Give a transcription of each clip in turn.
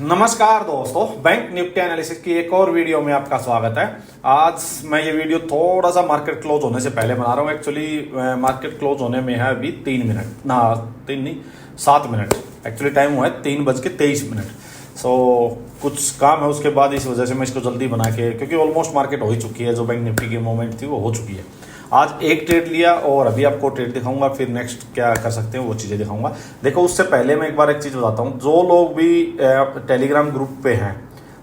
नमस्कार दोस्तों, bank Nifty analysis की एक और वीडियो में आपका स्वागत है। आज मैं ये वीडियो थोड़ा सा मार्केट क्लोज होने से पहले बना रहा हूँ। एक्चुअली मार्केट क्लोज होने में है अभी 3 मिनट, ना 3 नहीं 7 मिनट। एक्चुअली टाइम हुआ है 3:23। सो कुछ काम है उसके बाद, इस वजह से मैं इसको जल्दी बना के, क्योंकि ऑलमोस्ट मार्केट हो ही चुकी है। जो बैंक निफ्टी की मूवमेंट थी वो हो चुकी है। आज एक ट्रेड लिया और अभी आपको ट्रेड दिखाऊंगा, फिर नेक्स्ट क्या कर सकते हैं वो चीज़ें दिखाऊंगा। देखो, उससे पहले मैं एक बार एक चीज़ बताता हूँ। जो लोग भी टेलीग्राम ग्रुप पे हैं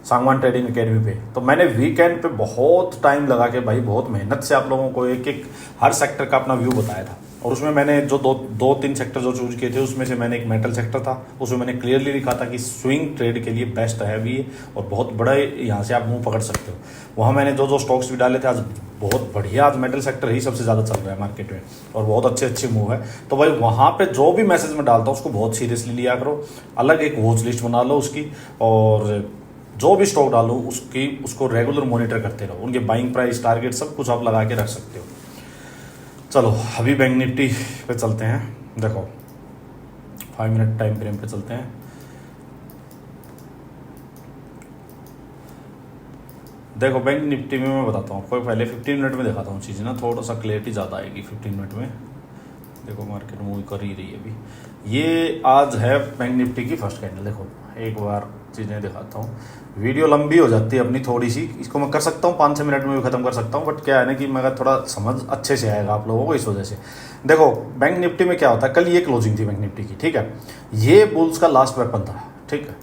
सांगवान ट्रेडिंग एकेडमी पे, तो मैंने वीकेंड पे बहुत टाइम लगा के भाई बहुत मेहनत से आप लोगों को एक एक हर सेक्टर का अपना व्यू बताया था। और उसमें मैंने जो दो तीन सेक्टर जो चूज किए थे, उसमें से मैंने एक मेटल सेक्टर था, उसमें मैंने क्लियरली लिखा था कि स्विंग ट्रेड के लिए बेस्ट है अभी और बहुत बड़ा यहाँ से आप मुंह पकड़ सकते हो। वहाँ मैंने जो स्टॉक्स भी डाले थे, आज बहुत बढ़िया, आज मेटल सेक्टर ही सबसे ज़्यादा चल रहा है मार्केट में और बहुत अच्छे मूव है। तो भाई वहाँ पे जो भी मैसेज मैं डालता हूँ उसको बहुत सीरियसली लिया करो। अलग एक वॉच लिस्ट बना लो उसकी, और जो भी स्टॉक डालो उसको रेगुलर मॉनिटर करते रहो। उनके बाइंग प्राइस, टारगेट सब कुछ आप लगा के रख सकते हो। चलो अभी बैंक निफ्टी पे चलते हैं। देखो 5 मिनट टाइम फ्रेम पे चलते हैं। देखो बैंक निफ्टी में मैं बताता हूँ, कोई पहले 15 मिनट में दिखाता हूँ चीज़ें ना, थोड़ा सा क्लियरिटी ज़्यादा आएगी 15 मिनट में। देखो मार्केट मूव कर ही रही है अभी। ये आज है बैंक निफ्टी की फर्स्ट कैंडल। देखो एक बार चीज़ें दिखाता हूँ। वीडियो लंबी हो जाती है अपनी थोड़ी सी, इसको मैं कर सकता हूँ 5-6 मिनट में भी ख़त्म कर सकता हूँ, बट क्या है ना कि मगर थोड़ा समझ अच्छे से आएगा आप लोगों को, इस वजह से। देखो बैंक निफ्टी में क्या होता है, कल ये क्लोजिंग थी बैंक निफ्टी की, ठीक है। ये बुल्स का लास्ट वेपन था, ठीक है।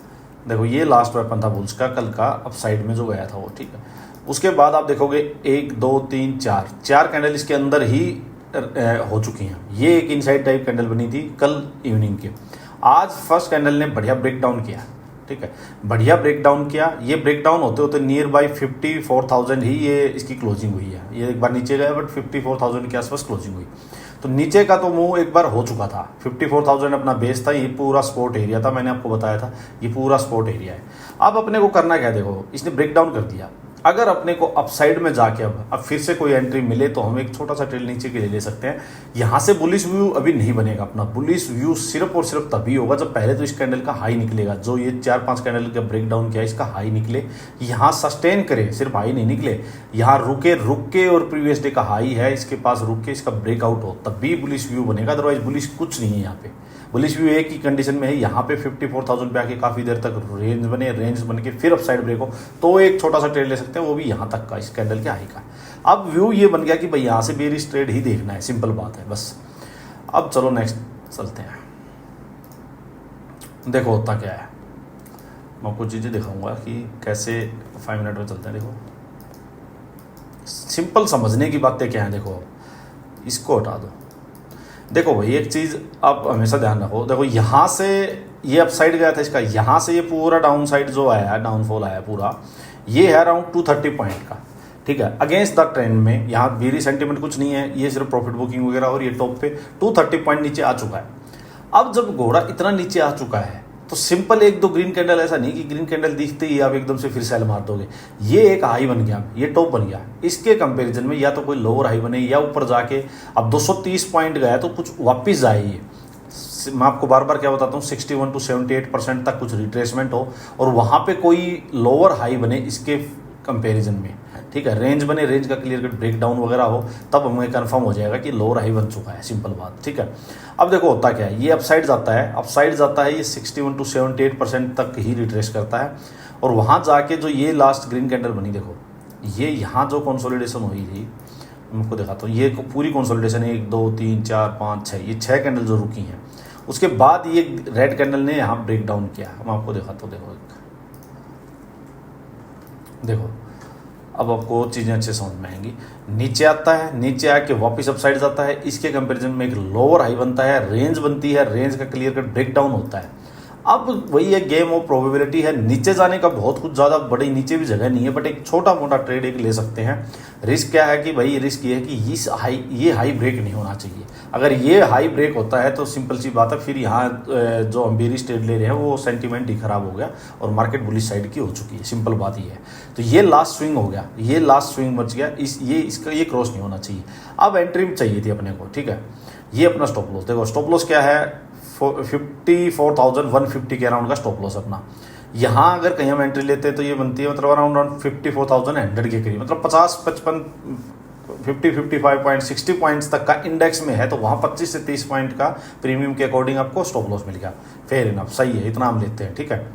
देखो ये लास्ट वेपन था बुल्स का कल का, अप साइड में जो गया था वो, ठीक है। उसके बाद आप देखोगे 1 2 3 4 कैंडल इसके अंदर ही हो चुकी हैं। ये एक इनसाइड टाइप कैंडल बनी थी कल इवनिंग के। आज फर्स्ट कैंडल ने बढ़िया ब्रेक डाउन किया, ठीक है, बढ़िया ब्रेक डाउन किया। ये ब्रेक डाउन होते होते नियर बाई 54,000 ही ये इसकी क्लोजिंग हुई है। ये एक बार नीचे गया बट 54,000 के आसपास क्लोजिंग हुई। तो नीचे का तो मूव एक बार हो चुका था। 54,000 अपना बेस था, ये पूरा सपोर्ट एरिया था, मैंने आपको बताया था ये पूरा सपोर्ट एरिया है। अब अपने को करना क्या, देखो इसने ब्रेक डाउन कर दिया। अगर अपने को अपसाइड में जाके अब फिर से कोई एंट्री मिले तो हम एक छोटा सा ट्रेल नीचे के ले सकते हैं। यहाँ से बुलिश व्यू अभी नहीं बनेगा। अपना बुलिश व्यू सिर्फ और सिर्फ तभी होगा जब पहले तो इस कैंडल का हाई निकलेगा। जो ये 4-5 कैंडल का ब्रेक डाउन किया, इसका हाई निकले, यहाँ सस्टेन करे, सिर्फ हाई नहीं निकले, यहाँ रुक के और प्रीवियस डे का हाई है इसके पास, रुक के इसका ब्रेकआउट हो, तभी बुलिश व्यू बनेगा। अदरवाइज बुलिश कुछ नहीं है यहाँ पे। बुलिश व्यू एक ही कंडीशन में है, यहाँ पे 54,000 पे आके काफ़ी देर तक रेंज बन के फिर अपसाइड ब्रेक हो तो एक छोटा सा ट्रेड ले सकते हैं, वो भी यहाँ तक का, इस कैंडल के हाई का। अब व्यू ये बन गया कि भाई यहाँ से बेरिश ट्रेड ही देखना है, सिंपल बात है बस। अब चलो नेक्स्ट चलते हैं। देखो होता क्या है, मैं आपको चीज़ें दिखाऊंगा कि कैसे 5 मिनट में चलते हैं। देखो सिंपल समझने की बातें क्या है। देखो इसको हटा दो। देखो भाई एक चीज़ आप हमेशा ध्यान रखो। देखो यहाँ से ये अपसाइड गया था इसका, यहाँ से ये पूरा डाउन साइड जो आया है, डाउनफॉल आया पूरा, ये है अराउंड 230 पॉइंट का, ठीक है। अगेंस्ट द ट्रेंड में यहाँ बीरी सेंटीमेंट कुछ नहीं है, ये सिर्फ प्रॉफिट बुकिंग वगैरह, और ये टॉप पे 230 पॉइंट नीचे आ चुका है। अब जब घोड़ा इतना नीचे आ चुका है तो सिंपल 1-2 ग्रीन कैंडल, ऐसा नहीं कि ग्रीन कैंडल दिखते ही आप एकदम से फिर सेल मार दोगे। ये एक हाई बन गया, ये टॉप बन गया। इसके कंपैरिजन में या तो कोई लोअर हाई बने या ऊपर जाके अब 230 पॉइंट गया तो कुछ वापस जाए। ये मैं आपको बार बार क्या बताता हूँ, 61 to 78% तक कुछ रिट्रेसमेंट हो और वहाँ पे कोई लोअर हाई बने इसके कंपैरिजन में, ठीक है, रेंज बने, रेंज का क्लियर कट ब्रेक डाउन वगैरह हो, तब हमें कंफर्म हो जाएगा कि लोअर हाई बन चुका है, सिंपल बात, ठीक है। अब देखो होता क्या है, ये अपसाइड जाता है, ये 61 to 78% तक ही रिट्रेस करता है और वहाँ जाके जो ये लास्ट ग्रीन कैंडल बनी, देखो ये यहाँ जो कंसोलिडेशन हुई थी, मैं आपको दिखाता हूँ। ये पूरी कंसोलिडेशन 1 2 3 4 5 6, ये 6 कैंडल जो रुकी हैं, उसके बाद ये रेड कैंडल ने यहाँ ब्रेक डाउन किया। मैं आपको दिखाता हूँ। देखो अब आपको चीज़ें अच्छे समझ में आएंगी। नीचे आता है, नीचे आके वापस अपसाइड जाता है, इसके कंपैरिजन में एक लोअर हाई बनता है, रेंज बनती है, रेंज का क्लियर कट ब्रेक डाउन होता है। अब वही एक गेम ऑफ प्रोबेबिलिटी है। नीचे जाने का बहुत कुछ ज़्यादा बड़ी नीचे भी जगह नहीं है, बट एक छोटा मोटा ट्रेड एक ले सकते हैं। रिस्क क्या है कि भाई रिस्क ये है कि ये हाई ब्रेक नहीं होना चाहिए। अगर ये हाई ब्रेक होता है तो सिंपल सी बात है, फिर यहाँ जो हम बेरिश ट्रेड ले रहे हैं वो सेंटीमेंट ही खराब हो गया और मार्केट बुलिश साइड की हो चुकी है, सिंपल बात ये है। तो ये लास्ट स्विंग हो गया, ये लास्ट स्विंग बच गया, ये क्रॉस नहीं होना चाहिए। अब एंट्री चाहिए थी अपने को, ठीक है। ये अपना स्टॉप लॉस, देखो स्टॉप लॉस क्या है, 54,150 के अराउंड का स्टॉप लॉस अपना। यहाँ अगर कहीं हम एंट्री लेते हैं तो ये बनती है मतलब अराउंड 54,100 के करीब, मतलब 50-55 50-55 पॉइंट 60 पॉइंट्स तक का इंडेक्स में है, तो वहाँ 25 से 30 पॉइंट का प्रीमियम के अकॉर्डिंग आपको स्टॉप लॉस मिल गया। फेयर इनफ, सही है, इतना हम लेते हैं, ठीक है।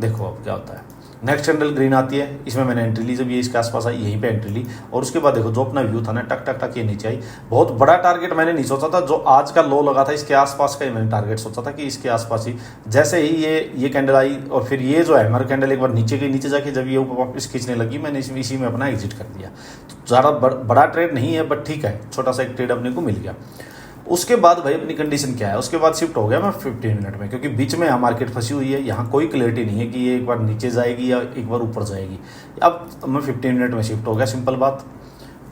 देखो अब क्या होता है, नेक्स्ट कैंडल ग्रीन आती है, इसमें मैंने एंट्री ली, जब ये इसके आसपास आई यहीं पे एंट्री ली, और उसके बाद देखो जो अपना व्यू था ना, टक टक टक ये नीचे आई। बहुत बड़ा टारगेट मैंने नहीं सोचा था, जो आज का लो लगा था इसके आसपास का ही मैंने टारगेट सोचा था कि इसके आसपास ही। जैसे ही ये कैंडल आई और फिर ये जो है हमारा कैंडल एक बार नीचे गई, नीचे जाके जब ये ऊपर वापस खींचने लगी, मैंने इसी में अपना एग्जिट कर दिया। तो ज़्यादा बड़ा ट्रेड नहीं है, बट ठीक है, छोटा सा एक ट्रेड अपने को मिल गया। उसके बाद भाई अपनी कंडीशन क्या है, उसके बाद शिफ्ट हो गया मैं 15 मिनट में, क्योंकि बीच में यहाँ मार्केट फंसी हुई है, यहाँ कोई क्लैरिटी नहीं है कि ये एक बार नीचे जाएगी या एक बार ऊपर जाएगी। अब मैं 15 मिनट में शिफ्ट हो गया, सिंपल बात,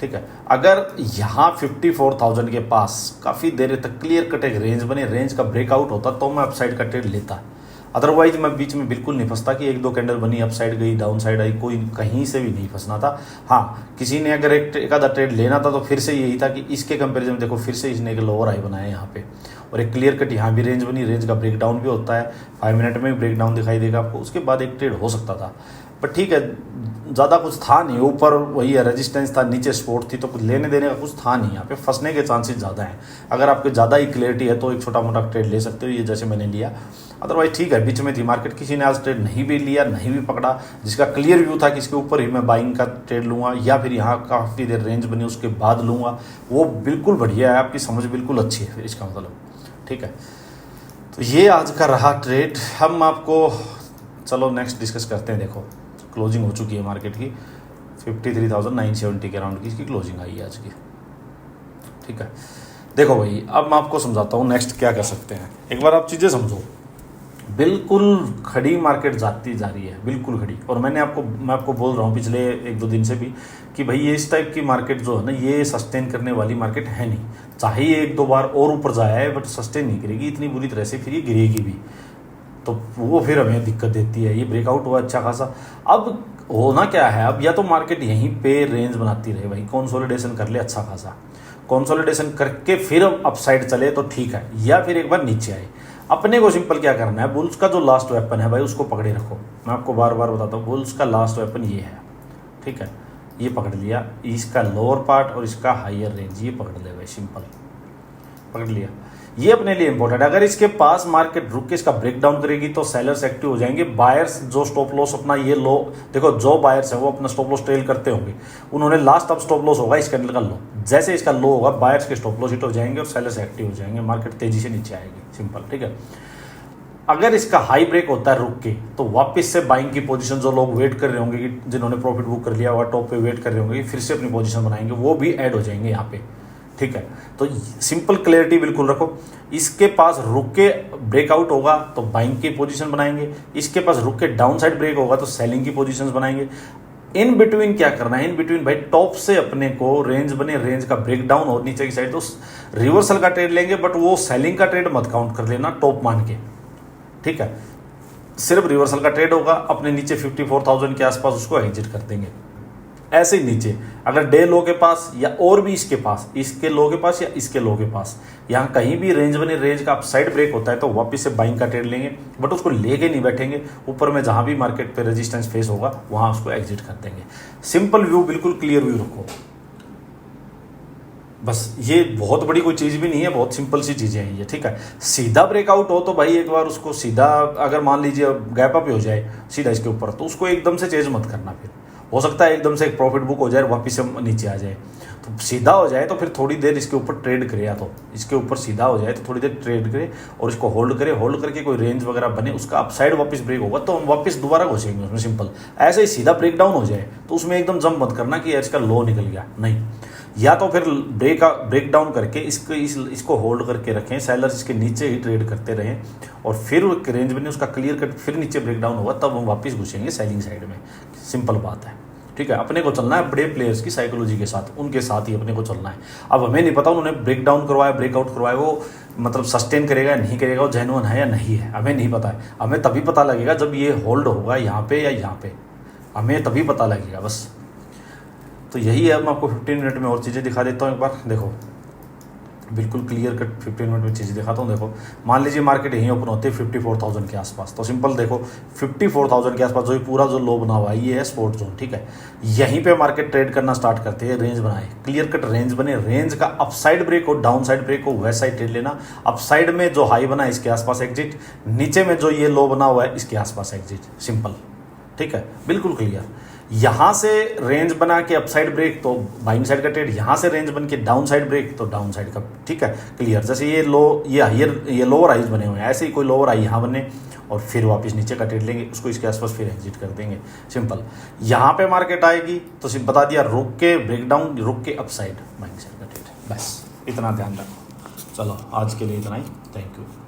ठीक है। अगर यहाँ 54,000 के पास काफ़ी देर तक क्लियर कट एक रेंज बने, रेंज का ब्रेकआउट होता तो मैं अपसाइड का ट्रेड लेता, अदरवाइज मैं बीच में बिल्कुल नहीं फंसता कि एक दो कैंडल बनी, अप साइड गई, डाउन साइड आई, कोई कहीं से भी नहीं फंसना था। हाँ, किसी ने अगर एक आधा ट्रेड लेना था तो फिर से यही था कि इसके कंपैरिजन में देखो फिर से इसने एक लोअर हाई बनाया यहाँ पे, और एक क्लियर कट यहाँ भी रेंज बनी, रेंज का ब्रेक डाउन भी होता है, 5 मिनट में भी ब्रेक डाउन दिखाई देगा आपको, उसके बाद एक ट्रेड हो सकता था। पर ठीक है, ज़्यादा कुछ था नहीं, ऊपर वही है रेजिस्टेंस था, नीचे सपोर्ट थी, तो कुछ लेने देने का कुछ था नहीं, यहाँ पे फंसने के चांसेस ज़्यादा हैं। अगर आपको ज़्यादा ही क्लियरिटी है तो एक छोटा मोटा ट्रेड ले सकते हो, ये जैसे मैंने लिया। अदरवाइज ठीक है, बीच में थी मार्केट, किसी ने आज ट्रेड नहीं भी लिया, नहीं भी पकड़ा, जिसका क्लियर व्यू था कि इसके ऊपर ही मैं बाइंग का ट्रेड लूँगा या फिर यहाँ काफ़ी देर रेंज बनी उसके बाद लूँगा, वो बिल्कुल बढ़िया है, आपकी समझ बिल्कुल अच्छी है फिर इसका मतलब, ठीक है। तो ये आज का रहा ट्रेड। हम आपको चलो नेक्स्ट डिस्कस करते हैं। देखो क्लोजिंग हो चुकी है मार्केट की, 53,970 के अराउंड की इसकी क्लोजिंग आई है आज की, ठीक है। देखो भाई, अब मैं आपको समझाता हूँ नेक्स्ट क्या कर सकते हैं। एक बार आप चीज़ें समझो, बिल्कुल खड़ी मार्केट जाती जा रही है, बिल्कुल खड़ी। और मैं आपको बोल रहा हूँ पिछले 1-2 दिन से भी कि भाई ये इस टाइप की मार्केट जो है ना, ये सस्टेन करने वाली मार्केट है नहीं। चाहे ये 1-2 बार और ऊपर जाया है, बट सस्टेन नहीं करेगी इतनी बुरी तरह से, फिर ये गिरेगी भी, तो वो फिर हमें दिक्कत देती है। ये ब्रेकआउट हुआ अच्छा खासा, अब होना क्या है, अब या तो मार्केट यहीं पे रेंज बनाती रहे भाई, कंसोलिडेशन कर ले अच्छा खासा, कंसोलिडेशन करके फिर अपसाइड चले तो ठीक है, या फिर एक बार नीचे आए। अपने को सिंपल क्या करना है, बुल्स का जो लास्ट वेपन है भाई उसको पकड़े रखो। मैं आपको बार बार बताता हूँ, बुल्स का लास्ट वेपन ये है, ठीक है। ये पकड़ लिया, इसका लोअर पार्ट और इसका हायर रेंज, ये पकड़ ले भाई, सिंपल पकड़ लिया। ये अपने लिए इंपॉर्टेंट है। अगर इसके पास मार्केट रुक के इसका ब्रेक डाउन करेगी तो सेलर्स एक्टिव हो जाएंगे। बायर्स जो स्टॉप लॉस अपना ये लो, देखो जो बायर्स है वो अपना स्टॉप लॉस ट्रेल करते होंगे, उन्होंने लास्ट अब स्टॉप लॉस होगा इस कैंडल का लो, जैसे इसका लो होगा बायर्स के स्टॉप लॉस हिट हो जाएंगे और सेलर्स एक्टिव हो जाएंगे, मार्केट तेजी से नीचे आएगी, सिंपल, ठीक है। अगर इसका हाई ब्रेक होता है रुक के, तो वापस से बाइंग की पोजीशन जो लोग वेट कर रहे होंगे कि जिन्होंने प्रॉफिट बुक कर लिया हुआ टॉप पे वेट कर रहे होंगे, फिर से अपनी पोजीशन बनाएंगे, वो भी ऐड हो जाएंगे यहाँ पे, ठीक है। तो सिंपल क्लैरिटी बिल्कुल रखो, इसके पास रुक के ब्रेकआउट होगा तो बाइंग की पोजीशन बनाएंगे, इसके पास रुक के डाउन साइड ब्रेक होगा तो सेलिंग की पोजीशंस बनाएंगे। इन बिटवीन क्या करना है, इन बिटवीन भाई टॉप से अपने को रेंज बने, रेंज का ब्रेक डाउन और नीचे की साइड तो रिवर्सल का ट्रेड लेंगे, बट वो सेलिंग का ट्रेड मत काउंट कर लेना टॉप मान के, ठीक है। सिर्फ रिवर्सल का ट्रेड होगा, अपने नीचे 54,000 के आसपास उसको एग्जिट कर देंगे। ऐसे ही नीचे अगर डे लो के पास या और भी इसके पास, इसके लो के पास या इसके लो के पास, यहाँ कहीं भी रेंज बने, रेंज का अपसाइड ब्रेक होता है तो वापस से बाइंग का ट्रेड लेंगे, बट उसको लेके नहीं बैठेंगे, ऊपर में जहां भी मार्केट पे रेजिस्टेंस फेस होगा वहां उसको एग्जिट कर देंगे। सिंपल व्यू, बिल्कुल क्लियर व्यू रखो बस। ये बहुत बड़ी कोई चीज़ भी नहीं है, बहुत सिंपल सी चीज़ें हैं ये, ठीक है। सीधा ब्रेकआउट हो तो भाई एक बार उसको सीधा, अगर मान लीजिए गैप अप हो जाए सीधा इसके ऊपर, तो उसको एकदम से चेंज मत करना। फिर हो सकता है एकदम से एक प्रॉफिट बुक हो जाए, वापस से नीचे आ जाए। तो सीधा हो जाए तो फिर थोड़ी देर इसके ऊपर ट्रेड करे, या तो इसके ऊपर सीधा हो जाए तो थोड़ी देर ट्रेड करे और इसको होल्ड करे, होल्ड करके कोई रेंज वगैरह बने, उसका अपसाइड वापस ब्रेक होगा तो हम वापस दोबारा घुसेंगे उसमें, सिंपल। ऐसे ही सीधा ब्रेक डाउन हो जाए तो उसमें एकदम जंप मत करना कि यार इसका लो निकल गया, नहीं। या तो फिर ब्रेक डाउन करके इसको होल्ड करके रखें, सेलर्स इसके नीचे ही ट्रेड करते रहें और फिर रेंज बने उसका क्लियर कट, फिर नीचे ब्रेक डाउन होगा तब हम वापस घुसेंगे सेलिंग साइड में, सिंपल बात है, ठीक है। अपने को चलना है बड़े प्लेयर्स की साइकोलॉजी के साथ, उनके साथ ही अपने को चलना है। अब हमें नहीं पता उन्होंने ब्रेक डाउन करवाया, ब्रेकआउट करवाया, वो मतलब सस्टेन करेगा नहीं करेगा, वो जेन्युइन है या नहीं है, हमें नहीं पता है। हमें तभी पता लगेगा जब ये होल्ड होगा यहाँ पे या यहाँ पे, हमें तभी पता लगेगा बस। तो यही है, मैं आपको 15 मिनट में और चीज़ें दिखा देता हूँ एक बार। देखो बिल्कुल क्लियर कट 15 मिनट में चीज़ दिखाता हूँ। देखो मान लीजिए मार्केट यहीं ओपन होती है 54,000 के आसपास, तो सिंपल देखो 54,000 के आसपास जो ये पूरा जो लो बना हुआ है ये है सपोर्ट जोन, ठीक है। यहीं पे मार्केट ट्रेड करना स्टार्ट करते हैं, रेंज बनाए, क्लियर कट रेंज बने, रेंज का अपसाइड ब्रेक हो डाउन साइड ब्रेक हो वेस्ट साइड ट्रेड लेना। अपसाइड में जो हाई बना है इसके आसपास एग्जिट, नीचे में जो ये लो बना हुआ है इसके आसपास एग्जिट, सिंपल, ठीक है, बिल्कुल क्लियर। यहां से रेंज बना के अपसाइड ब्रेक तो बाइंग साइड का ट्रेड, यहां से रेंज बन के डाउन साइड ब्रेक तो डाउन साइड का, ठीक है, क्लियर। जैसे ये लो, ये हाइयर, ये लोअर हाइज बने हुए हैं, ऐसे ही कोई लोअर हाई यहां बने और फिर वापस नीचे का ट्रेड लेंगे, उसको इसके आसपास फिर एग्जिट कर देंगे, सिंपल। यहां पे मार्केट आएगी तो सिर्फ बता दिया रुक के ब्रेकडाउन, रुक के अपसाइड बाइंग साइड का ट्रेड, बस इतना ध्यान रखो। चलो आज के लिए इतना ही, थैंक यू।